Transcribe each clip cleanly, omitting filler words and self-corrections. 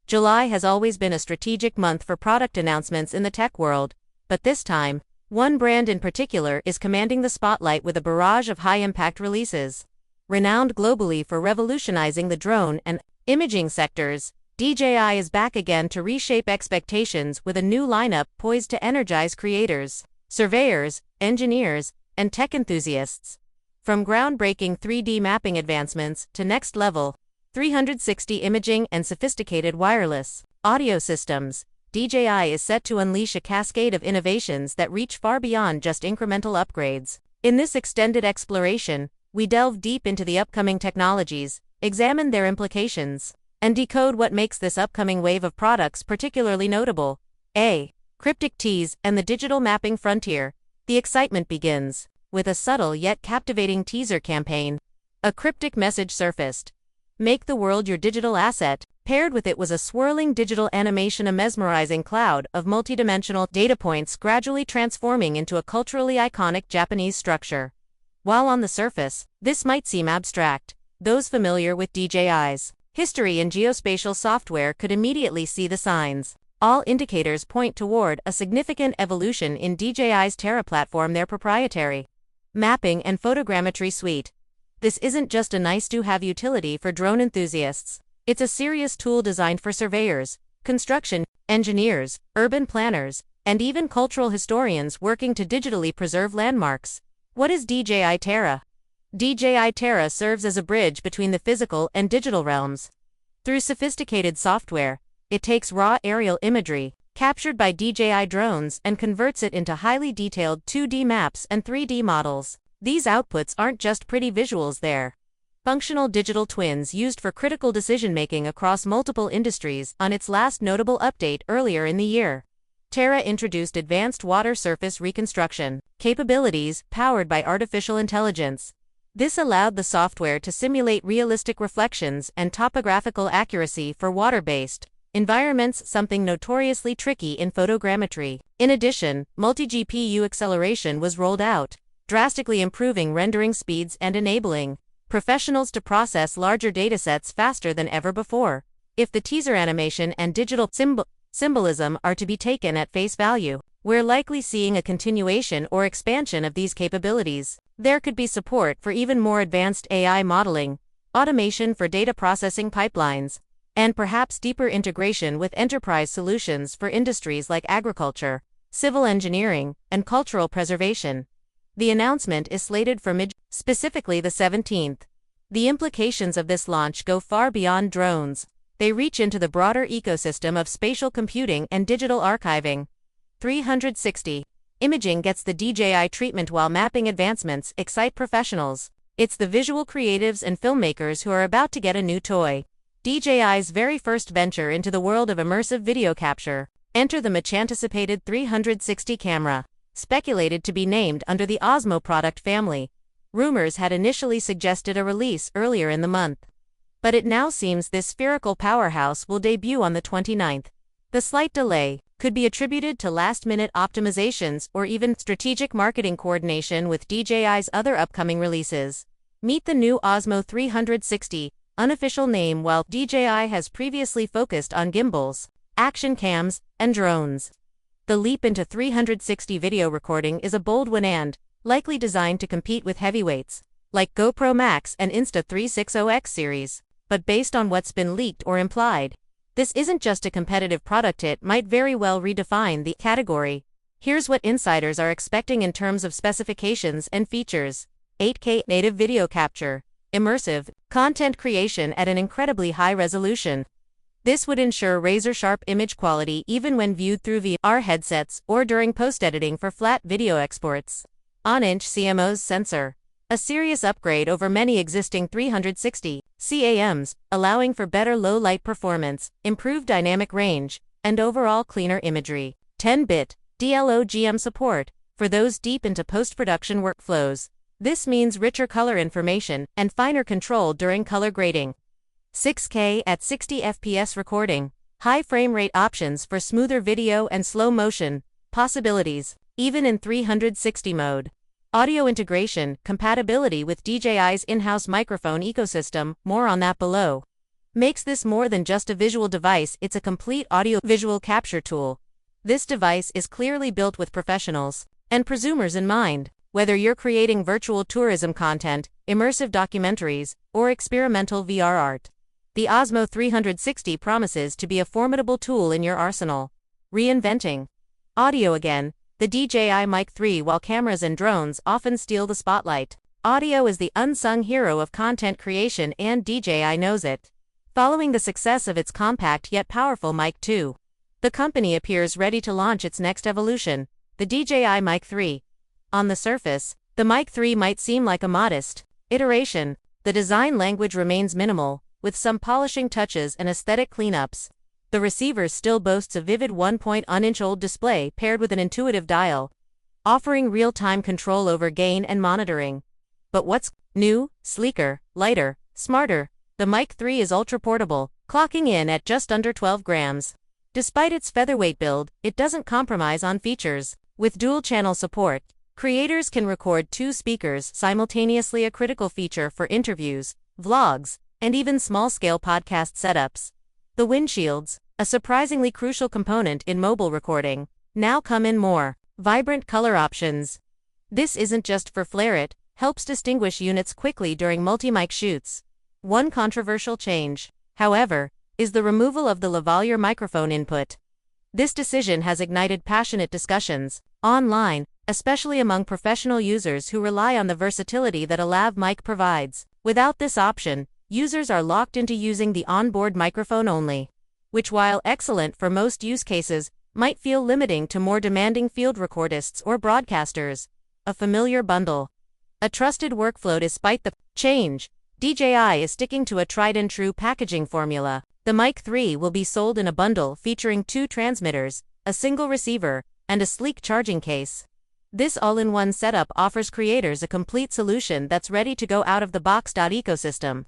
July has always been a strategic month for product announcements in the tech world, but this time, one brand in particular is commanding the spotlight with a barrage of high-impact releases. Renowned globally for revolutionizing the drone and imaging sectors, DJI is back again to reshape expectations with a new lineup poised to energize creators, surveyors, engineers, and tech enthusiasts. From groundbreaking 3D mapping advancements to next-level 360 imaging and sophisticated wireless audio systems, DJI is set to unleash a cascade of innovations that reach far beyond just incremental upgrades. In this extended exploration, we delve deep into the upcoming technologies, examine their implications, and decode what makes this upcoming wave of products particularly notable. A cryptic tease and the digital mapping frontier. The excitement begins with a subtle yet captivating teaser campaign. A cryptic message surfaced. Make the world your digital asset. Paired with it was a swirling digital animation, a mesmerizing cloud of multidimensional data points gradually transforming into a culturally iconic Japanese structure. While on the surface, this might seem abstract, those familiar with DJI's history in geospatial software could immediately see the signs. All indicators point toward a significant evolution in DJI's Terra platform, their proprietary mapping and photogrammetry suite. This isn't just a nice-to-have utility for drone enthusiasts. It's a serious tool designed for surveyors, construction engineers, urban planners, and even cultural historians working to digitally preserve landmarks. What is DJI Terra? DJI Terra serves as a bridge between the physical and digital realms. Through sophisticated software, it takes raw aerial imagery, captured by DJI drones, and converts it into highly detailed 2D maps and 3D models. These outputs aren't just pretty visuals, they're functional digital twins used for critical decision-making across multiple industries. On its last notable update earlier in the year, Terra introduced advanced water surface reconstruction capabilities powered by artificial intelligence. This allowed the software to simulate realistic reflections and topographical accuracy for water-based environments, something notoriously tricky in photogrammetry. In addition, multi-GPU acceleration was rolled out, drastically improving rendering speeds and enabling professionals to process larger datasets faster than ever before. If the teaser animation and digital symbolism are to be taken at face value, we're likely seeing a continuation or expansion of these capabilities. There could be support for even more advanced AI modeling, automation for data processing pipelines, and perhaps deeper integration with enterprise solutions for industries like agriculture, civil engineering, and cultural preservation. The announcement is slated for specifically the 17th. The implications of this launch go far beyond drones. They reach into the broader ecosystem of spatial computing and digital archiving. 360 imaging gets the DJI treatment, while mapping advancements excite professionals. It's the visual creatives and filmmakers who are about to get a new toy. DJI's very first venture into the world of immersive video capture. Enter the much-anticipated 360 camera. Speculated to be named under the Osmo product family, rumors had initially suggested a release earlier in the month. But it now seems this spherical powerhouse will debut on the 29th. The slight delay could be attributed to last-minute optimizations or even strategic marketing coordination with DJI's other upcoming releases. Meet the new Osmo 360, unofficial name. While DJI has previously focused on gimbals, action cams, and drones, the leap into 360 video recording is a bold one and likely designed to compete with heavyweights like GoPro Max and Insta360X series. But based on what's been leaked or implied, this isn't just a competitive product, it might very well redefine the category. Here's what insiders are expecting in terms of specifications and features. 8K native video capture, immersive content creation at an incredibly high resolution. This would ensure razor-sharp image quality even when viewed through VR headsets or during post-editing for flat video exports. On-inch CMOS sensor, a serious upgrade over many existing 360 CAMs, allowing for better low-light performance, improved dynamic range, and overall cleaner imagery. 10-bit DLOGM support for those deep into post-production workflows. This means richer color information and finer control during color grading. 6K at 60 FPS recording, high frame rate options for smoother video and slow motion possibilities, even in 360 mode. Audio integration, compatibility with DJI's in-house microphone ecosystem, more on that below. makes this more than just a visual device, it's a complete audio-visual capture tool. This device is clearly built with professionals and prosumers in mind. Whether you're creating virtual tourism content, immersive documentaries, or experimental VR art, the Osmo 360 promises to be a formidable tool in your arsenal. Reinventing audio again. The DJI Mic 3. While cameras and drones often steal the spotlight, audio is the unsung hero of content creation, and DJI knows it. Following the success of its compact yet powerful Mic 2, the company appears ready to launch its next evolution, the DJI Mic 3. On the surface, the Mic 3 might seem like a modest iteration. The design language remains minimal, with some polishing touches and aesthetic cleanups. The receiver still boasts a vivid 1.1-inch-old display paired with an intuitive dial, offering real-time control over gain and monitoring. But what's new, sleeker, lighter, smarter? The Mic 3 is ultra-portable, clocking in at just under 12 grams. Despite its featherweight build, it doesn't compromise on features. With dual-channel support, creators can record 2 speakers simultaneously, a critical feature for interviews, vlogs, and even small-scale podcast setups. The windshields, a surprisingly crucial component in mobile recording, now come in more vibrant color options. This isn't just for flair, it helps distinguish units quickly during multi-mic shoots. One controversial change, however, is the removal of the lavalier microphone input. This decision has ignited passionate discussions online, especially among professional users who rely on the versatility that a lav mic provides. Without this option, users are locked into using the onboard microphone only, which, while excellent for most use cases, might feel limiting to more demanding field recordists or broadcasters. A familiar bundle, a trusted workflow. Despite the change, DJI is sticking to a tried-and-true packaging formula. The Mic 3 will be sold in a bundle featuring 2 transmitters, a single receiver, and a sleek charging case. This all-in-one setup offers creators a complete solution that's ready to go out of the box. Ecosystem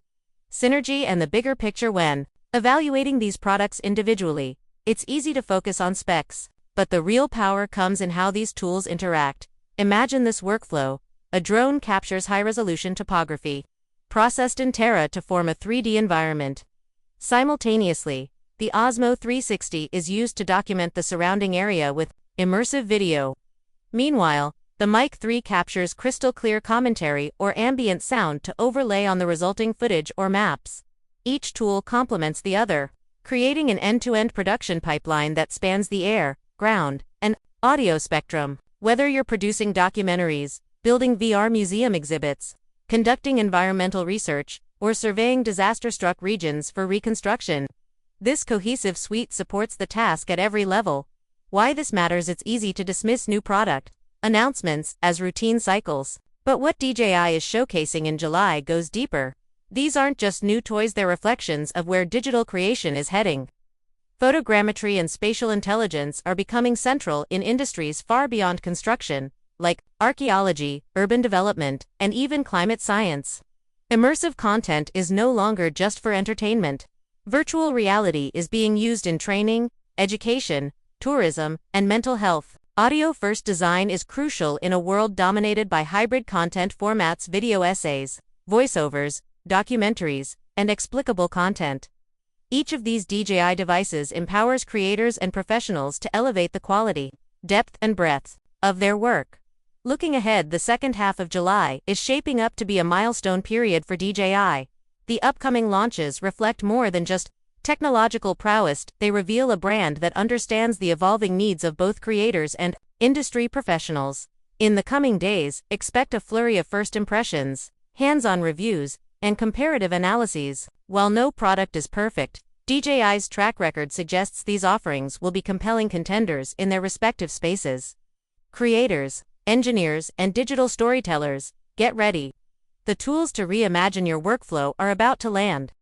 synergy and the bigger picture. When evaluating these products individually, it's easy to focus on specs, but the real power comes in how these tools interact. Imagine this workflow: a drone captures high-resolution topography, processed in Terra to form a 3D environment. Simultaneously, the Osmo 360 is used to document the surrounding area with immersive video. Meanwhile, the Mic 3 captures crystal-clear commentary or ambient sound to overlay on the resulting footage or maps. Each tool complements the other, creating an end-to-end production pipeline that spans the air, ground, and audio spectrum. Whether you're producing documentaries, building VR museum exhibits, conducting environmental research, or surveying disaster-struck regions for reconstruction, this cohesive suite supports the task at every level. Why this matters: it's easy to dismiss new product announcements as routine cycles, but what DJI is showcasing in July goes deeper. These aren't just new toys, they're reflections of where digital creation is heading. Photogrammetry and spatial intelligence are becoming central in industries far beyond construction, like archaeology, urban development, and even climate science. Immersive content is no longer just for entertainment. Virtual reality is being used in training, education, tourism, and mental health. Audio-first design is crucial in a world dominated by hybrid content formats: video essays, voiceovers, documentaries, and explicable content. Each of these DJI devices empowers creators and professionals to elevate the quality, depth, and breadth of their work. Looking ahead, the second half of July is shaping up to be a milestone period for DJI. The upcoming launches reflect more than just technological prowess, they reveal a brand that understands the evolving needs of both creators and industry professionals. In the coming days, expect a flurry of first impressions, hands-on reviews, and comparative analyses. While no product is perfect, DJI's track record suggests these offerings will be compelling contenders in their respective spaces. Creators, engineers, and digital storytellers, get ready. The tools to reimagine your workflow are about to land.